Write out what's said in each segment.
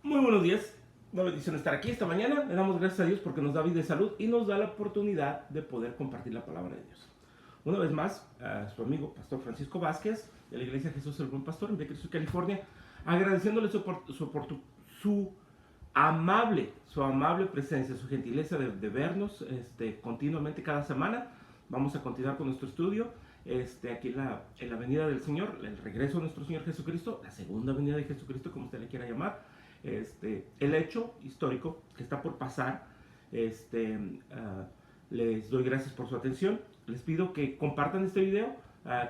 Muy buenos días, una bendición estar aquí esta mañana. Le damos gracias a Dios porque nos da vida y salud y nos da la oportunidad de poder compartir la palabra de Dios. Una vez más, a su amigo Pastor Francisco Vázquez, de la Iglesia Jesús el Buen Pastor en Bakersfield, California, agradeciéndole su amable presencia, su gentileza de vernos continuamente cada semana. Vamos a continuar con nuestro estudio aquí en la venida del Señor, el regreso de nuestro Señor Jesucristo, la segunda venida de Jesucristo, como usted le quiera llamar. El hecho histórico que está por pasar. Les doy gracias por su atención. Les pido que compartan este video,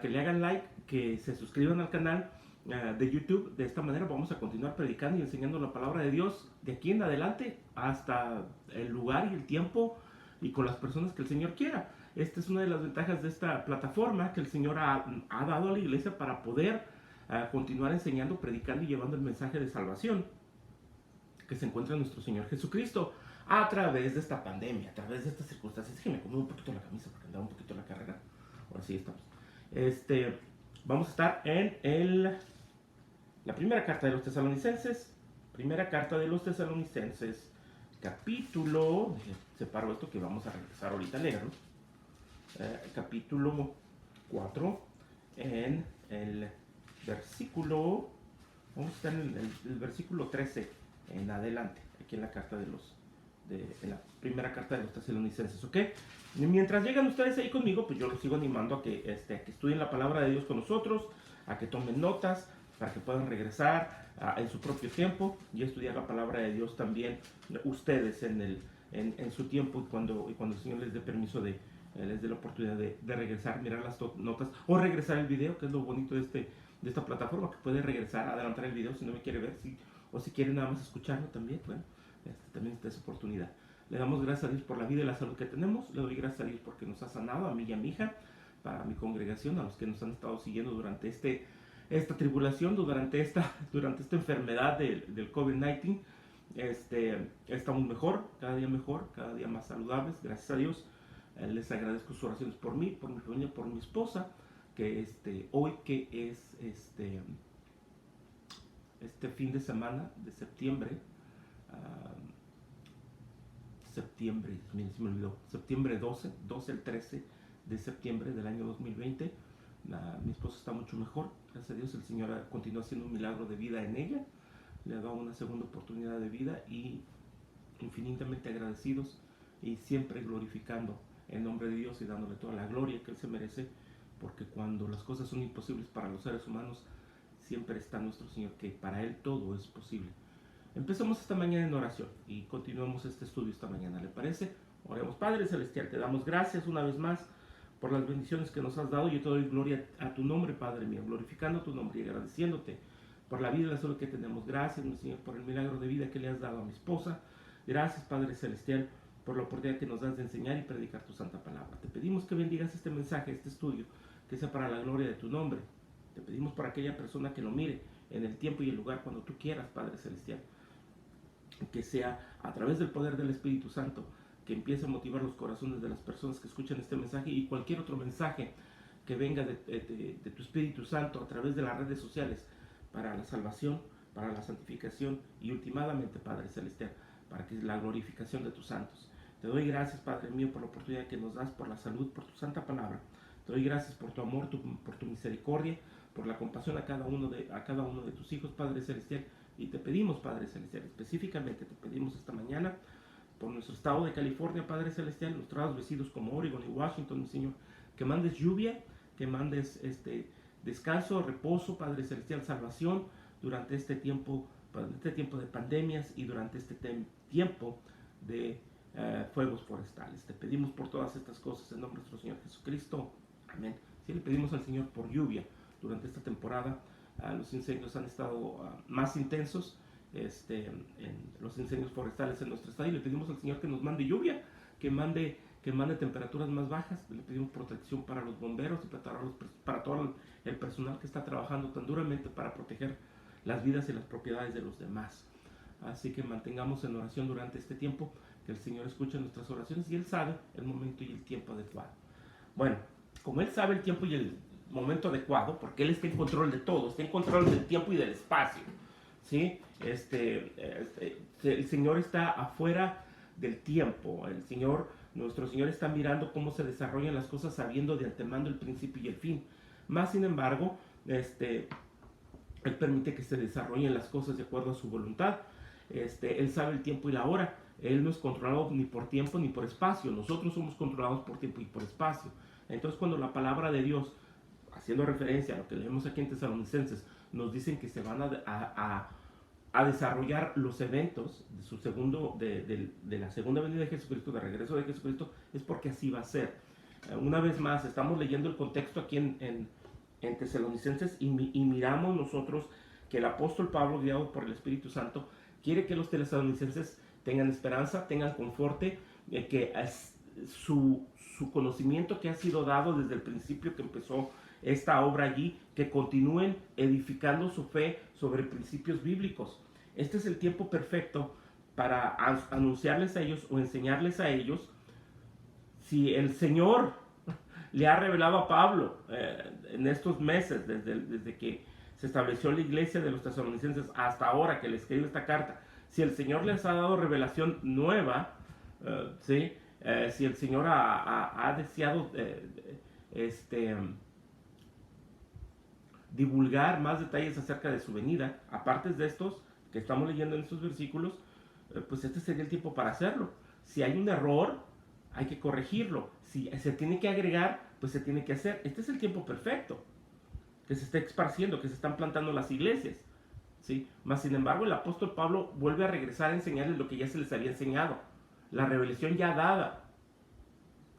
que le hagan like, que se suscriban al canal de YouTube. De esta manera vamos a continuar predicando y enseñando la palabra de Dios de aquí en adelante hasta el lugar y el tiempo y con las personas que el Señor quiera. Esta es una de las ventajas de esta plataforma que el Señor ha dado a la iglesia para poder continuar enseñando, predicando y llevando el mensaje de salvación que se encuentra en nuestro Señor Jesucristo a través de esta pandemia, a través de estas circunstancias. Déjenme comer un poquito la camisa porque andaba un poquito la carrera. Ahora sí estamos. Vamos a estar en la primera carta de los Tesalonicenses. Primera carta de los Tesalonicenses, capítulo, separo esto que vamos a regresar ahorita a leerlo. Capítulo 4, en el versículo, vamos a estar en el versículo 13 en adelante, aquí en la carta en la primera carta de los Tesalonicenses, ¿ok? Y mientras llegan ustedes ahí conmigo, pues yo los sigo animando a que estudien la palabra de Dios con nosotros, a que tomen notas, para que puedan regresar en su propio tiempo y estudiar la palabra de Dios también ustedes en su tiempo y cuando el Señor les dé permiso les dé la oportunidad de regresar, mirar las notas o regresar el video, que es lo bonito de esta plataforma, que puede regresar, adelantar el video si no me quiere ver, o si quiere nada más escucharlo también, bueno, también está esa oportunidad. Le damos gracias a Dios por la vida y la salud que tenemos. Le doy gracias a Dios porque nos ha sanado, a mí y a mi hija, para mi congregación, a los que nos han estado siguiendo durante esta tribulación, durante esta enfermedad del COVID-19. Estamos mejor, cada día más saludables, gracias a Dios. Les agradezco sus oraciones por mí, por mi familia, por mi esposa, que hoy que es este fin de semana de septiembre, miren, se me olvidó, septiembre 12 al 13 de septiembre del año 2020, mi esposa está mucho mejor, gracias a Dios. El Señor continúa haciendo un milagro de vida en ella, le ha dado una segunda oportunidad de vida y infinitamente agradecidos y siempre glorificando el nombre de Dios y dándole toda la gloria que Él se merece, porque cuando las cosas son imposibles para los seres humanos, siempre está nuestro Señor, que para Él todo es posible. Empezamos esta mañana en oración y continuamos este estudio esta mañana, ¿le parece? Oremos. Padre Celestial, te damos gracias una vez más por las bendiciones que nos has dado. Yo te doy gloria a tu nombre, Padre mío, glorificando tu nombre y agradeciéndote por la vida y la salud que tenemos. Gracias, mi Señor, por el milagro de vida que le has dado a mi esposa. Gracias, Padre Celestial, por la oportunidad que nos das de enseñar y predicar tu santa palabra. Te pedimos que bendigas este mensaje, este estudio, que sea para la gloria de tu nombre. Te pedimos por aquella persona que lo mire en el tiempo y el lugar cuando tú quieras, Padre Celestial. Que sea a través del poder del Espíritu Santo, que empiece a motivar los corazones de las personas que escuchan este mensaje y cualquier otro mensaje que venga de tu Espíritu Santo a través de las redes sociales para la salvación, para la santificación y últimamente, Padre Celestial, para que la glorificación de tus santos. Te doy gracias, Padre mío, por la oportunidad que nos das, por la salud, por tu santa palabra. Te doy gracias por tu amor, por tu misericordia, por la compasión a cada uno de tus hijos, Padre Celestial. Y te pedimos, Padre Celestial, específicamente te pedimos esta mañana por nuestro estado de California, Padre Celestial, nuestros vecinos como Oregon y Washington, mi Señor, que mandes lluvia, que mandes descanso, reposo, Padre Celestial, salvación durante este tiempo de pandemias y durante este tiempo de fuegos forestales. Te pedimos por todas estas cosas en nombre de nuestro Señor Jesucristo. Amén. Sí, le pedimos al Señor por lluvia durante esta temporada. Los incendios han estado más intensos, los incendios forestales en nuestro estado, y le pedimos al Señor que nos mande lluvia, que mande temperaturas más bajas. Le pedimos protección para los bomberos y para todo el personal que está trabajando tan duramente para proteger las vidas y las propiedades de los demás. Así que mantengamos en oración durante este tiempo, que el Señor escuche nuestras oraciones y Él sabe el momento y el tiempo adecuado. Bueno, como Él sabe el tiempo y el momento adecuado, porque Él está en control de todo, está en control del tiempo y del espacio. ¿sí? El Señor está afuera del tiempo. Nuestro Señor está mirando cómo se desarrollan las cosas, sabiendo de antemano el principio y el fin. Más sin embargo, Él permite que se desarrollen las cosas de acuerdo a su voluntad. Él sabe el tiempo y la hora. Él no es controlado ni por tiempo ni por espacio. Nosotros somos controlados por tiempo y por espacio. Entonces, cuando la palabra de Dios, haciendo referencia a lo que leemos aquí en Tesalonicenses, nos dicen que se van a desarrollar los eventos de la segunda venida de Jesucristo, de regreso de Jesucristo, es porque así va a ser. Una vez más, estamos leyendo el contexto aquí en Tesalonicenses y miramos nosotros que el apóstol Pablo, guiado por el Espíritu Santo, quiere que los tesalonicenses tengan esperanza, tengan conforte, que su conocimiento que ha sido dado desde el principio que empezó esta obra allí, que continúen edificando su fe sobre principios bíblicos. Este es el tiempo perfecto para anunciarles a ellos o enseñarles a ellos. Si el Señor le ha revelado a Pablo en estos meses, desde que se estableció la iglesia de los tesalonicenses hasta ahora que le escribe esta carta, si el Señor les ha dado revelación nueva, ¿sí? Si el Señor ha deseado divulgar más detalles acerca de su venida, aparte de estos que estamos leyendo en estos versículos, pues este sería el tiempo para hacerlo. Si hay un error, hay que corregirlo. Si se tiene que agregar, pues se tiene que hacer. Este es el tiempo perfecto, que se está esparciendo, que se están plantando las iglesias, ¿sí? Mas sin embargo, el apóstol Pablo vuelve a regresar a enseñarles lo que ya se les había enseñado, la revelación ya dada,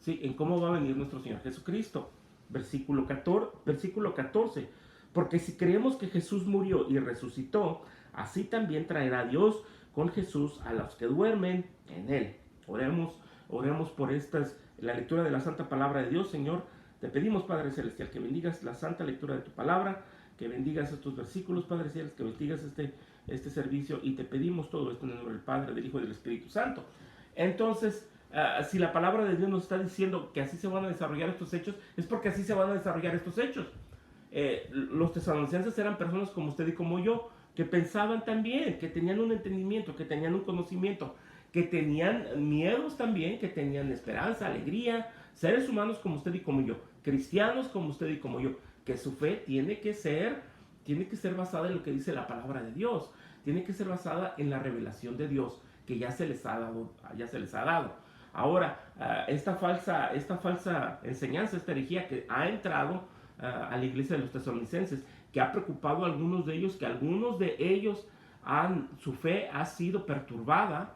¿sí? En cómo va a venir nuestro Señor Jesucristo. Versículo 14. Porque si creemos que Jesús murió y resucitó, así también traerá Dios con Jesús a los que duermen en él. Oremos por la lectura de la santa palabra de Dios. Señor, te pedimos, Padre Celestial, que bendigas la santa lectura de tu palabra, que bendigas estos versículos, Padre Celestial, que bendigas este servicio, y te pedimos todo esto en el nombre del Padre, del Hijo y del Espíritu Santo. Entonces, si la palabra de Dios nos está diciendo que así se van a desarrollar estos hechos, es porque así se van a desarrollar estos hechos. Los tesalonicenses eran personas como usted y como yo, que pensaban también, que tenían un entendimiento, que tenían un conocimiento, que tenían miedos también, que tenían esperanza, alegría, seres humanos como usted y como yo, cristianos como usted y como yo, que su fe tiene que ser basada en lo que dice la palabra de Dios, tiene que ser basada en la revelación de Dios que ya se les ha dado. Ahora, esta falsa enseñanza, esta herejía que ha entrado a la iglesia de los tesalonicenses, que ha preocupado a algunos de ellos, que algunos de ellos su fe ha sido perturbada,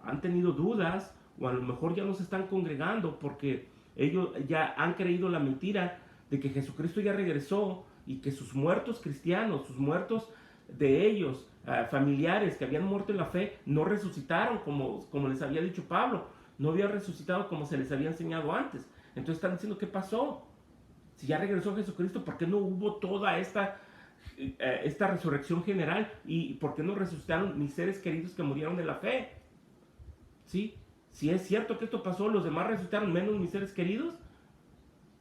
han tenido dudas, o a lo mejor ya no se están congregando porque ellos ya han creído la mentira de que Jesucristo ya regresó y que sus muertos cristianos, sus muertos de ellos, familiares que habían muerto en la fe, no resucitaron como les había dicho Pablo, no habían resucitado como se les había enseñado antes. Entonces están diciendo, ¿qué pasó? Si ya regresó Jesucristo, ¿por qué no hubo toda esta resurrección general? ¿Y por qué no resucitaron mis seres queridos que murieron en la fe? ¿Sí? Si es cierto que esto pasó, los demás resucitaron menos mis seres queridos.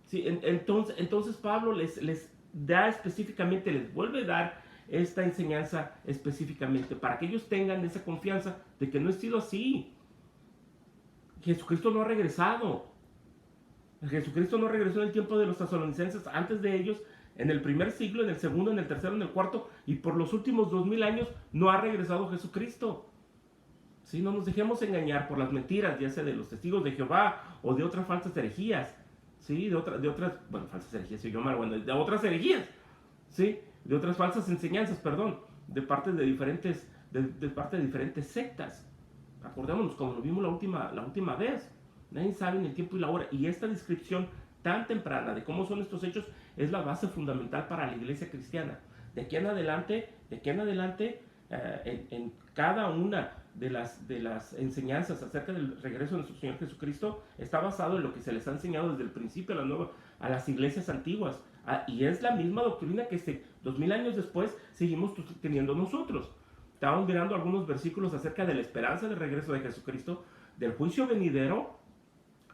¿Sí? Entonces Pablo les da específicamente, les vuelve a dar esta enseñanza específicamente para que ellos tengan esa confianza de que no ha sido así. Jesucristo no ha regresado. Jesucristo no regresó en el tiempo de los tesalonicenses, antes de ellos, en el primer siglo, en el segundo, en el tercero, en el cuarto, y por los últimos 2000 años no ha regresado Jesucristo. ¿Sí? No nos dejemos engañar por las mentiras, ya sea de los testigos de Jehová o de otras falsas herejías. ¿Sí? De otras, bueno, falsas herejías, soy yo mal, bueno, de otras herejías. ¿Sí? De otras falsas enseñanzas, perdón, de parte de diferentes sectas. Acordémonos, como lo vimos la última vez. Nadie sabe ni el tiempo y la hora. Y esta descripción tan temprana de cómo son estos hechos es la base fundamental para la iglesia cristiana. De aquí en adelante, en cada una de las enseñanzas acerca del regreso de nuestro Señor Jesucristo está basado en lo que se les ha enseñado desde el principio a las iglesias antiguas. Y es la misma doctrina que 2000 años después seguimos teniendo nosotros. Estábamos mirando algunos versículos acerca de la esperanza del regreso de Jesucristo, del juicio venidero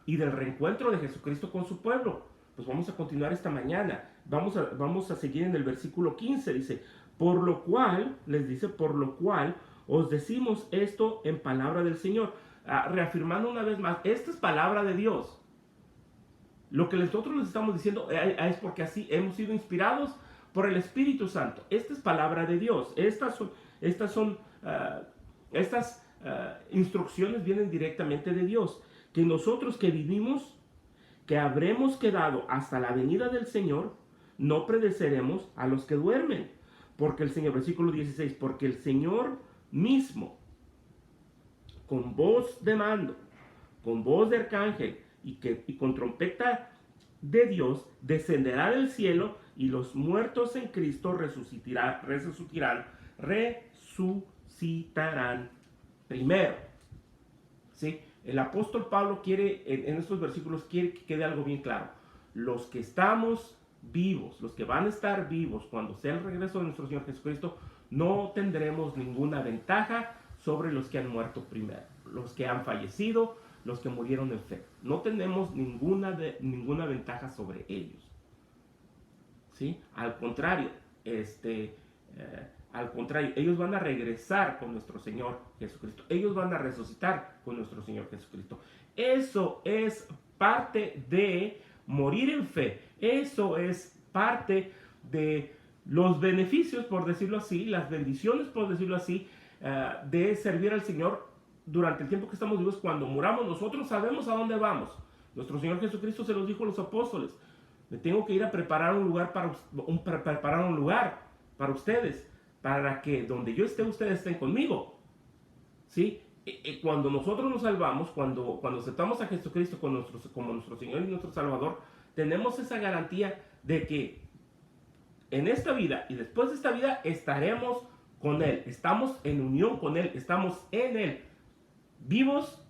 y del reencuentro de Jesucristo con su pueblo. Pues vamos a continuar esta mañana. Vamos a seguir en el versículo 15. Dice, Por lo cual, les dice, por lo cual os decimos esto en palabra del Señor. Reafirmando una vez más, esta es palabra de Dios. Lo que nosotros les estamos diciendo es porque así hemos sido inspirados por el Espíritu Santo. Esta es palabra de Dios. Estas instrucciones vienen directamente de Dios. Que nosotros que vivimos, que habremos quedado hasta la venida del Señor, no predeceremos a los que duermen. Porque el Señor, versículo 16, porque el Señor mismo, con voz de mando, con voz de arcángel y con trompeta de Dios, descenderá del cielo, y los muertos en Cristo resucitarán primero. ¿Sí? El apóstol Pablo quiere, en estos versículos, quiere que quede algo bien claro. Los que estamos vivos, los que van a estar vivos cuando sea el regreso de nuestro Señor Jesucristo, no tendremos ninguna ventaja sobre los que han muerto primero, los que han fallecido, los que murieron en fe. No tenemos ninguna ventaja sobre ellos. ¿Sí? Al contrario, ellos van a regresar con nuestro Señor Jesucristo. Ellos van a resucitar con nuestro Señor Jesucristo. Eso es parte de morir en fe. Eso es parte de los beneficios, por decirlo así, las bendiciones, por decirlo así, de servir al Señor durante el tiempo que estamos vivos. Cuando muramos, nosotros sabemos a dónde vamos. Nuestro Señor Jesucristo se los dijo a los apóstoles: me tengo que ir a preparar un lugar para ustedes, para que donde yo esté, ustedes estén conmigo. ¿Sí? Cuando nosotros nos salvamos, cuando aceptamos a Jesucristo como nuestro Señor y nuestro Salvador, tenemos esa garantía de que en esta vida y después de esta vida estaremos con Él. Estamos en unión con Él, estamos en Él, vivos.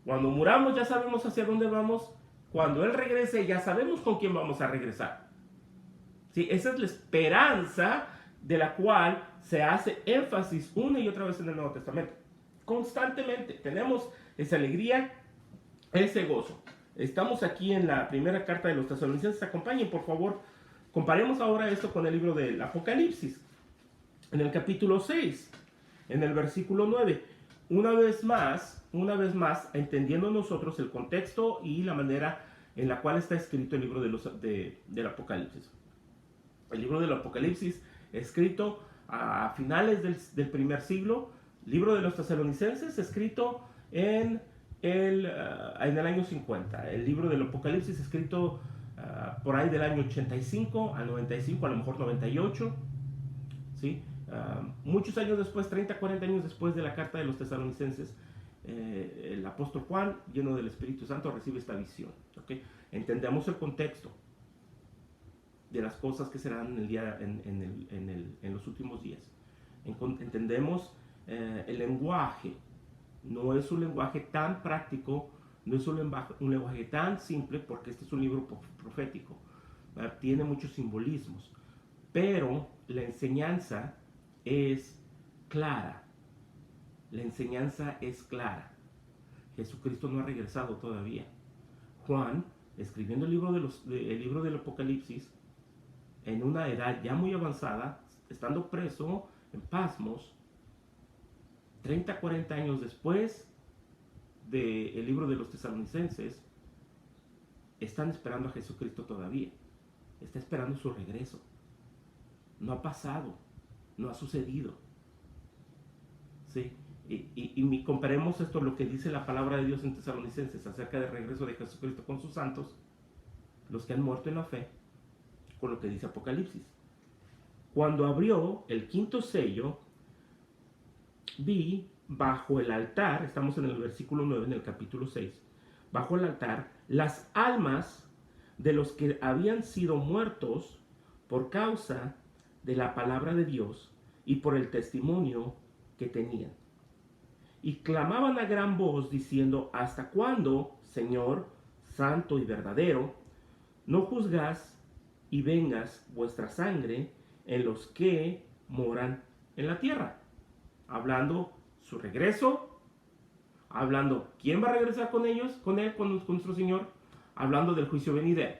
Cuando muramos ya sabemos hacia dónde vamos. Cuando Él regrese ya sabemos con quién vamos a regresar. ¿Sí? Esa es la esperanza de la cual se hace énfasis una y otra vez en el Nuevo Testamento. Constantemente tenemos esa alegría, ese gozo. Estamos aquí en la primera carta de los Tesalonicenses. Acompañen, por favor. Comparemos ahora esto con el libro del Apocalipsis. En el capítulo 6, en el versículo 9. Una vez más, entendiendo nosotros el contexto y la manera en la cual está escrito el libro del Apocalipsis. El libro del Apocalipsis, escrito a finales del primer siglo. Libro de los Tesalonicenses, escrito en el año 50. El libro del Apocalipsis, escrito por ahí del año 85 al 95, a lo mejor 98. ¿Sí? Muchos años después, 30, 40 años después de la carta de los Tesalonicenses, el apóstol Juan, lleno del Espíritu Santo, recibe esta visión. ¿Okay? Entendemos el contexto de las cosas que serán en los últimos días. Entendemos el lenguaje. No es un lenguaje tan práctico, no es un lenguaje tan simple, porque este es un libro profético. Tiene muchos simbolismos, pero la enseñanza es clara. La enseñanza es clara. Jesucristo no ha regresado todavía. Juan, escribiendo el libro del Apocalipsis, en una edad ya muy avanzada, estando preso en Pasmos, 30, 40 años después del libro de los Tesalonicenses, están esperando a Jesucristo todavía. Está esperando su regreso. No ha pasado, no ha sucedido. ¿Sí? Y comparemos esto, lo que dice la palabra de Dios en Tesalonicenses acerca del regreso de Jesucristo con sus santos, los que han muerto en la fe, con lo que dice Apocalipsis. Cuando abrió el quinto sello, vi bajo el altar, estamos en el versículo 9, en el capítulo 6, bajo el altar, las almas de los que habían sido muertos por causa de la palabra de Dios y por el testimonio que tenían. Y clamaban a gran voz diciendo: ¿hasta cuándo, Señor, santo y verdadero, no juzgas y vengas vuestra sangre en los que moran en la tierra? Hablando su regreso, hablando quién va a regresar con ellos, con nuestro Señor, hablando del juicio venidero,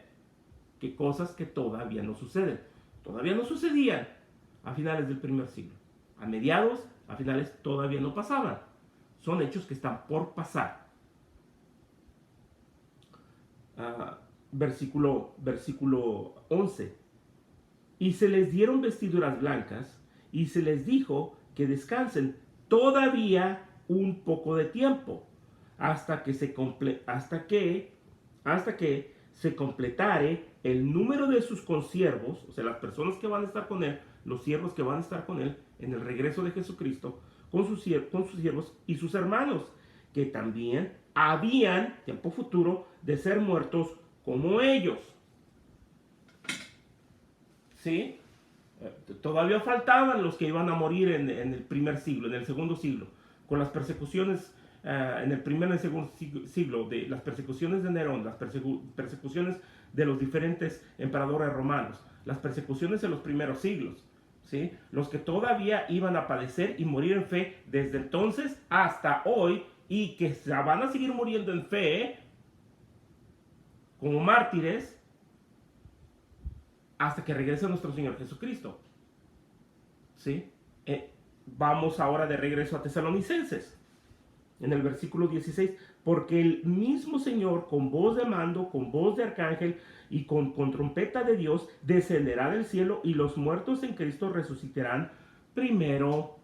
que cosas que todavía no suceden, todavía no sucedían, a finales del primer siglo. A mediados, a finales todavía no pasaban. Son hechos que están por pasar. Versículo 11. Y se les dieron vestiduras blancas y se les dijo que descansen todavía un poco de tiempo hasta que se completare el número de sus consiervos, o sea, las personas que van a estar con él, los siervos que van a estar con él en el regreso de Jesucristo, con sus siervos y sus hermanos, que también habían, tiempo futuro, de ser muertos como ellos. ¿Sí? Todavía faltaban los que iban a morir en el primer siglo, en el segundo siglo, con las persecuciones en el primer y el segundo siglo, de las persecuciones de Nerón, las persecuciones de los diferentes emperadores romanos, las persecuciones en los primeros siglos, ¿sí? Los que todavía iban a padecer y morir en fe desde entonces hasta hoy, y que van a seguir muriendo en fe como mártires hasta que regrese nuestro Señor Jesucristo. ¿Sí? Vamos ahora de regreso a Tesalonicenses, en el versículo 16, porque el mismo Señor, con voz de mando, con voz de arcángel y con trompeta de Dios, descenderá del cielo, y los muertos en Cristo resucitarán primero.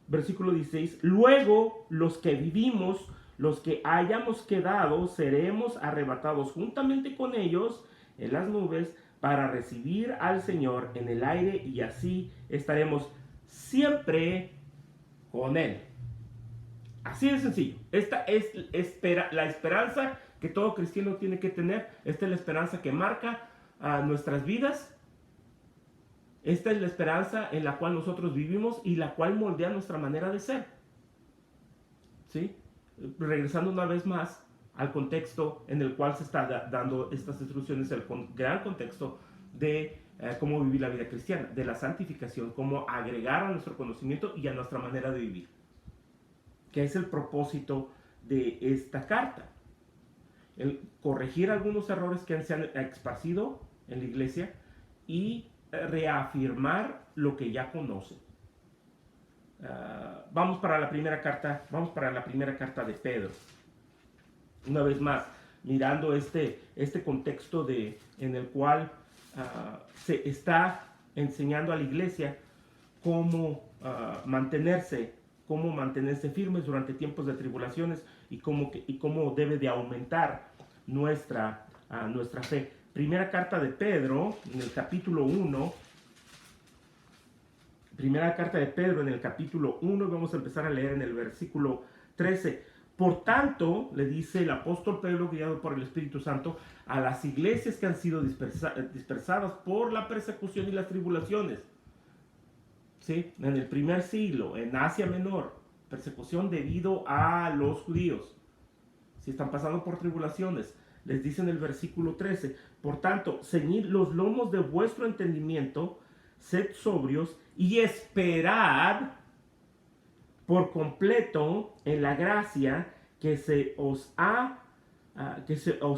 Versículo 16, luego los que vivimos, los que hayamos quedado, seremos arrebatados juntamente con ellos en las nubes para recibir al Señor en el aire, y así estaremos siempre con Él. Así de sencillo. Esta es la esperanza que todo cristiano tiene que tener. Esta es la esperanza que marca nuestras vidas. Esta es la esperanza en la cual nosotros vivimos y la cual moldea nuestra manera de ser. ¿Sí? Regresando una vez más al contexto en el cual se está dando estas instrucciones, el gran contexto de cómo vivir la vida cristiana, de la santificación, cómo agregar a nuestro conocimiento y a nuestra manera de vivir, que es el propósito de esta carta. El corregir algunos errores que se han esparcido en la iglesia y reafirmar lo que ya conocen. Vamos para la primera carta de Pedro. Una vez más, mirando este contexto en el cual se está enseñando a la iglesia cómo mantenerse firmes durante tiempos de tribulaciones, y cómo debe de aumentar nuestra fe. Primera carta de Pedro, en el capítulo 1. Primera carta de Pedro, en el capítulo 1, vamos a empezar a leer en el versículo 13. Por tanto, le dice el apóstol Pedro, guiado por el Espíritu Santo, a las iglesias que han sido dispersadas por la persecución y las tribulaciones. ¿Sí? En el primer siglo, en Asia Menor, persecución debido a los judíos. Si están pasando por tribulaciones, les dice en el versículo 13, por tanto, ceñid los lomos de vuestro entendimiento, sed sobrios y esperad por completo en la gracia que se os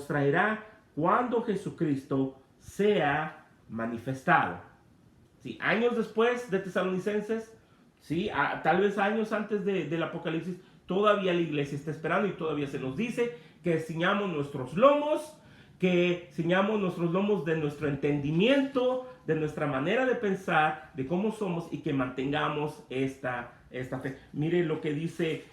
traerá cuando Jesucristo sea manifestado. Sí, años después de Tesalonicenses, sí, tal vez años antes del Apocalipsis, todavía la iglesia está esperando, y todavía se nos dice que ciñamos nuestros lomos, de nuestro entendimiento, de nuestra manera de pensar, de cómo somos, y que mantengamos esta fe. Mire lo que dice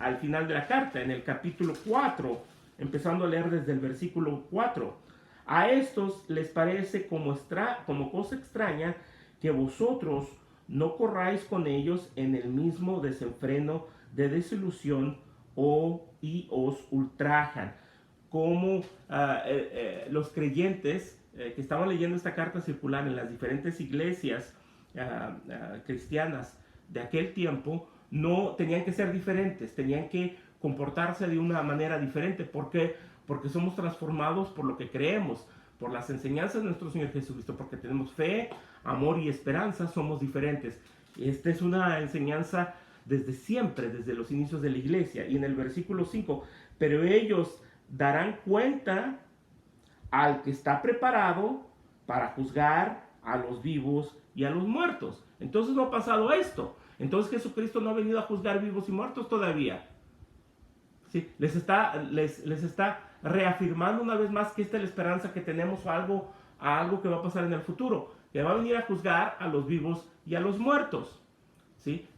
al final de la carta, en el capítulo 4, empezando a leer desde el versículo 4. A estos les parece como cosa extraña que vosotros no corráis con ellos en el mismo desenfreno de desilusión y os ultrajan. Como los creyentes que estaban leyendo esta carta circular en las diferentes iglesias cristianas de aquel tiempo, no tenían que ser diferentes, tenían que comportarse de una manera diferente. ¿Por qué? Porque somos transformados por lo que creemos, por las enseñanzas de nuestro Señor Jesucristo, porque tenemos fe, amor y esperanza, somos diferentes. Esta es una enseñanza desde siempre, desde los inicios de la iglesia. Y en el versículo 5, pero ellos darán cuenta al que está preparado para juzgar a los vivos y a los muertos. Entonces no ha pasado esto. Entonces Jesucristo no ha venido a juzgar vivos y muertos todavía. ¿Sí? Les está reafirmando una vez más que esta es la esperanza que tenemos a algo que va a pasar en el futuro, que va a venir a juzgar a los vivos y a los muertos. ¿Sí?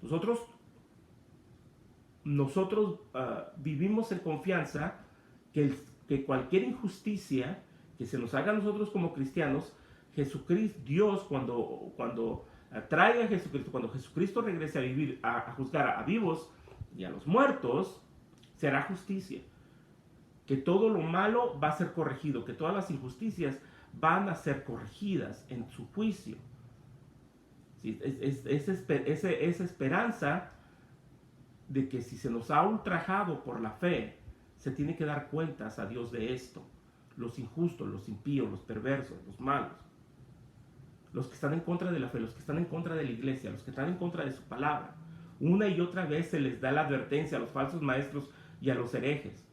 Nosotros vivimos en confianza que cualquier injusticia que se nos haga a nosotros como cristianos, Jesucristo, Dios, cuando traiga a Jesucristo, cuando Jesucristo regrese a vivir, a juzgar a vivos y a los muertos, será justicia. Que todo lo malo va a ser corregido, que todas las injusticias van a ser corregidas en su juicio. ¿Sí? Esa esperanza de que si se nos ha ultrajado por la fe, se tiene que dar cuentas a Dios de esto. Los injustos, los impíos, los perversos, los malos, los que están en contra de la fe, los que están en contra de la iglesia, los que están en contra de su palabra. Una y otra vez se les da la advertencia a los falsos maestros y a los herejes,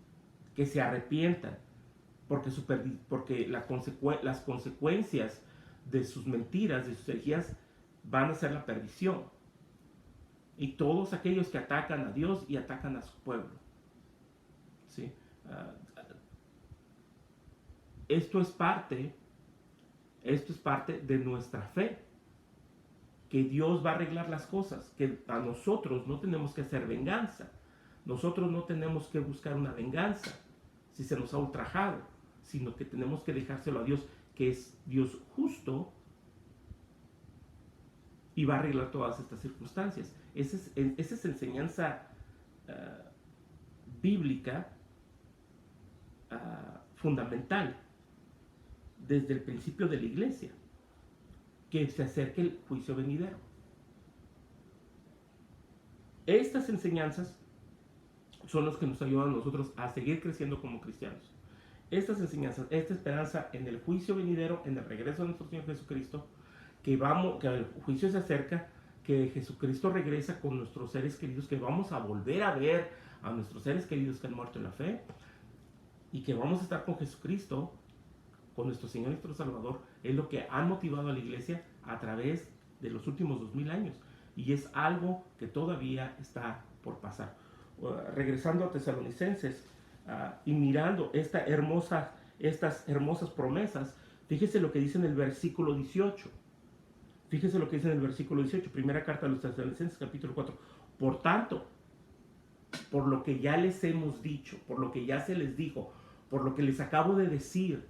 que se arrepientan, porque las consecuencias de sus mentiras, de sus herejías, van a ser la perdición. Y todos aquellos que atacan a Dios y atacan a su pueblo. ¿Sí? Esto es parte de nuestra fe, que Dios va a arreglar las cosas, que a nosotros no tenemos que hacer venganza, nosotros no tenemos que buscar una venganza si se nos ha ultrajado, sino que tenemos que dejárselo a Dios, que es Dios justo, y va a arreglar todas estas circunstancias. Esa es enseñanza bíblica fundamental desde el principio de la iglesia, que se acerque el juicio venidero. Estas enseñanzas son los que nos ayudan a nosotros a seguir creciendo como cristianos. Estas enseñanzas, esta esperanza en el juicio venidero, en el regreso de nuestro Señor Jesucristo, que el juicio se acerca, que Jesucristo regresa con nuestros seres queridos, que vamos a volver a ver a nuestros seres queridos que han muerto en la fe, y que vamos a estar con Jesucristo, con nuestro Señor y nuestro Salvador, es lo que ha motivado a la iglesia a través de los últimos 2000 años, y es algo que todavía está por pasar. Regresando a Tesalonicenses y mirando estas hermosas promesas, fíjese lo que dice en el versículo 18. Fíjese lo que dice en el versículo 18, primera carta de los Tesalonicenses, capítulo 4. Por tanto, por lo que ya les hemos dicho, por lo que ya se les dijo, por lo que les acabo de decir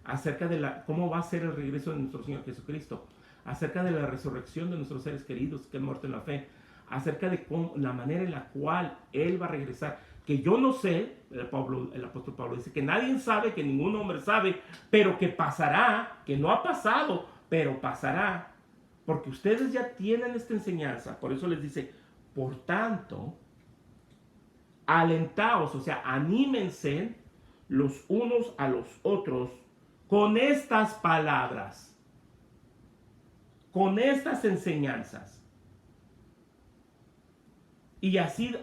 acerca de cómo va a ser el regreso de nuestro Señor Jesucristo, acerca de la resurrección de nuestros seres queridos que han muerto en la fe, acerca de la manera en la cual Él va a regresar, que yo no sé, el apóstol Pablo dice que nadie sabe, que ningún hombre sabe, pero que pasará, que no ha pasado, pero pasará, porque ustedes ya tienen esta enseñanza. Por eso les dice, por tanto, alentaos, o sea, anímense los unos a los otros con estas palabras, con estas enseñanzas. Y así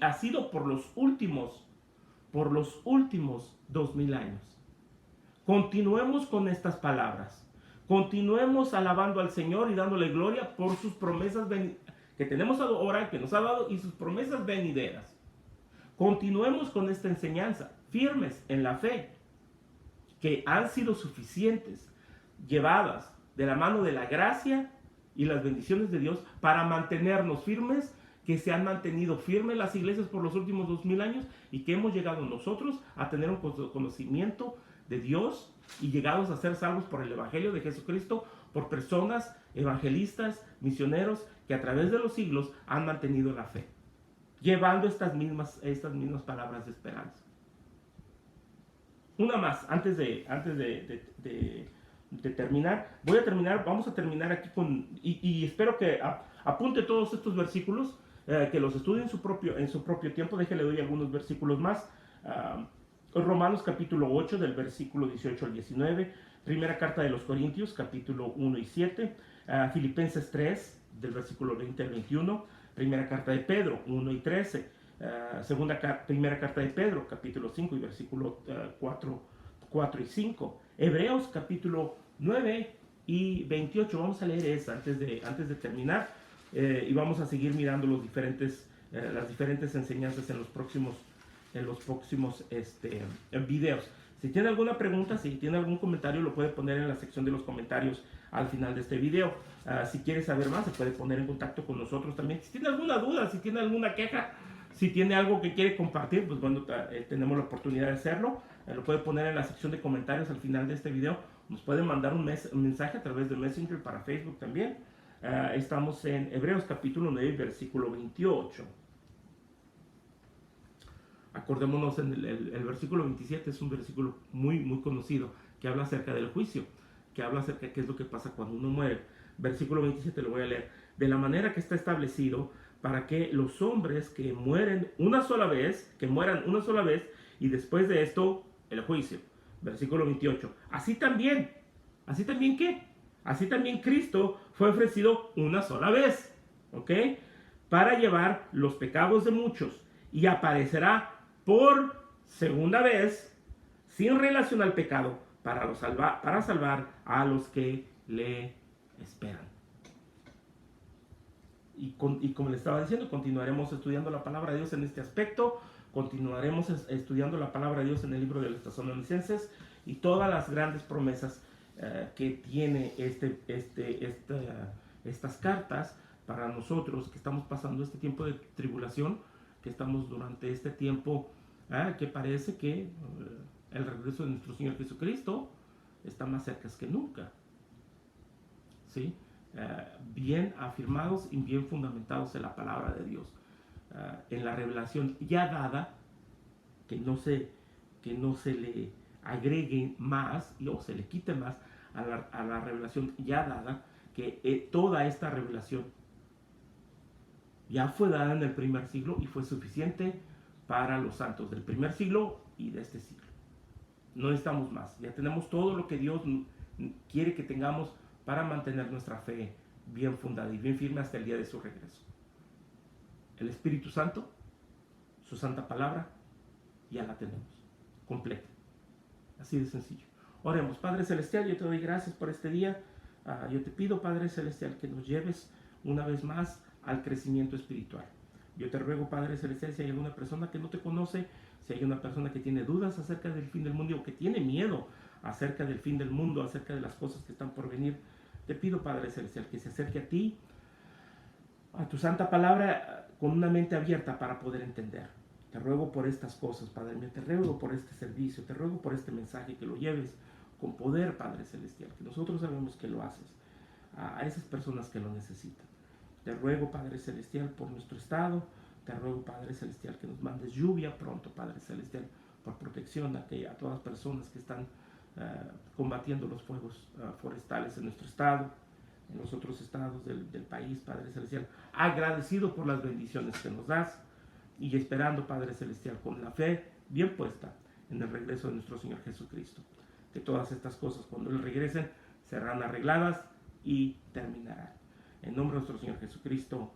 ha sido por los últimos 2000 años. Continuemos con estas palabras. Continuemos alabando al Señor y dándole gloria por sus promesas que tenemos ahora, que nos ha dado, y sus promesas venideras. Continuemos con esta enseñanza, firmes en la fe, que han sido suficientes, llevadas de la mano de la gracia y las bendiciones de Dios para mantenernos firmes, que se han mantenido firmes las iglesias por los últimos 2000 años y que hemos llegado nosotros a tener un conocimiento de Dios y llegados a ser salvos por el Evangelio de Jesucristo, por personas, evangelistas, misioneros, que a través de los siglos han mantenido la fe, llevando estas mismas palabras de esperanza. Una más, antes de terminar, vamos a terminar aquí y espero que apunte todos estos versículos, que los estudie en su propio tiempo. Déjale doy algunos versículos más. Romanos capítulo 8 del versículo 18 al 19, primera carta de los Corintios capítulo 1 y 7, Filipenses 3 del versículo 20 al 21, primera carta de Pedro 1 y 13, primera carta de Pedro capítulo 5 y versículo 4 y 5, Hebreos capítulo 9 y 28. Vamos a leer esa antes de terminar, y vamos a seguir mirando las diferentes enseñanzas en los próximos videos. Si tiene alguna pregunta, si tiene algún comentario, lo puede poner en la sección de los comentarios al final de este video. Si quiere saber más, se puede poner en contacto con nosotros también. Si tiene alguna duda, si tiene alguna queja, si tiene algo que quiere compartir, pues bueno, tenemos la oportunidad de hacerlo. Lo puede poner en la sección de comentarios al final de este video. Nos puede mandar un mensaje a través de Messenger para Facebook también. Estamos en Hebreos capítulo 9, versículo 28. Acordémonos en el versículo 27, es un versículo muy, muy conocido, que habla acerca del juicio, que habla acerca de qué es lo que pasa cuando uno muere. Versículo 27 lo voy a leer. De la manera que está establecido para que los hombres que mueran una sola vez, y después de esto, el juicio. Versículo 28. Así también ¿qué? Así también Cristo fue ofrecido una sola vez, ¿ok? Para llevar los pecados de muchos, y aparecerá por segunda vez, sin relación al pecado, para salvar a los que le esperan. Y como le estaba diciendo, continuaremos estudiando la palabra de Dios en este aspecto. Continuaremos estudiando la palabra de Dios en el libro de los Tesalonicenses y todas las grandes promesas que tiene estas cartas para nosotros que estamos pasando este tiempo de tribulación, que estamos durante este tiempo que parece que el regreso de nuestro Señor Jesucristo está más cerca que nunca. ¿Sí? Bien afirmados y bien fundamentados en la palabra de Dios, en la revelación ya dada, que no se le agregue más o se le quite más a la revelación ya dada, que toda esta revelación ya fue dada en el primer siglo y fue suficiente para los santos del primer siglo y de este siglo. No necesitamos más, ya tenemos todo lo que Dios quiere que tengamos para mantener nuestra fe bien fundada y bien firme hasta el día de su regreso. El Espíritu Santo, su santa palabra, ya la tenemos, completa. Así de sencillo. Oremos. Padre Celestial, yo te doy gracias por este día. Yo te pido, Padre Celestial, que nos lleves una vez más al crecimiento espiritual. Yo te ruego, Padre Celestial, si hay alguna persona que no te conoce, si hay una persona que tiene dudas acerca del fin del mundo o que tiene miedo acerca del fin del mundo, acerca de las cosas que están por venir, te pido, Padre Celestial, que se acerque a ti, a tu santa palabra, con una mente abierta para poder entender. Te ruego por estas cosas, Padre mío, te ruego por este servicio, te ruego por este mensaje, que lo lleves con poder, Padre Celestial, que nosotros sabemos que lo haces, a esas personas que lo necesitan. Te ruego, Padre Celestial, por nuestro estado, te ruego, Padre Celestial, que nos mandes lluvia pronto, Padre Celestial, por protección a todas las personas que están combatiendo los fuegos forestales en nuestro estado, en los otros estados del país, Padre Celestial, agradecido por las bendiciones que nos das y esperando, Padre Celestial, con la fe bien puesta en el regreso de nuestro Señor Jesucristo. Que todas estas cosas, cuando Él regresen, serán arregladas y terminarán. En nombre de nuestro Señor Jesucristo.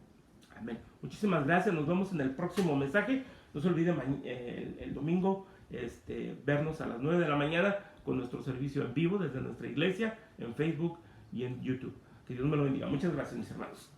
Amén. Muchísimas gracias. Nos vemos en el próximo mensaje. No se olviden el domingo vernos a las 9 de la mañana con nuestro servicio en vivo desde nuestra iglesia, en Facebook y en YouTube. Que Dios me lo bendiga. Muchas gracias, mis hermanos.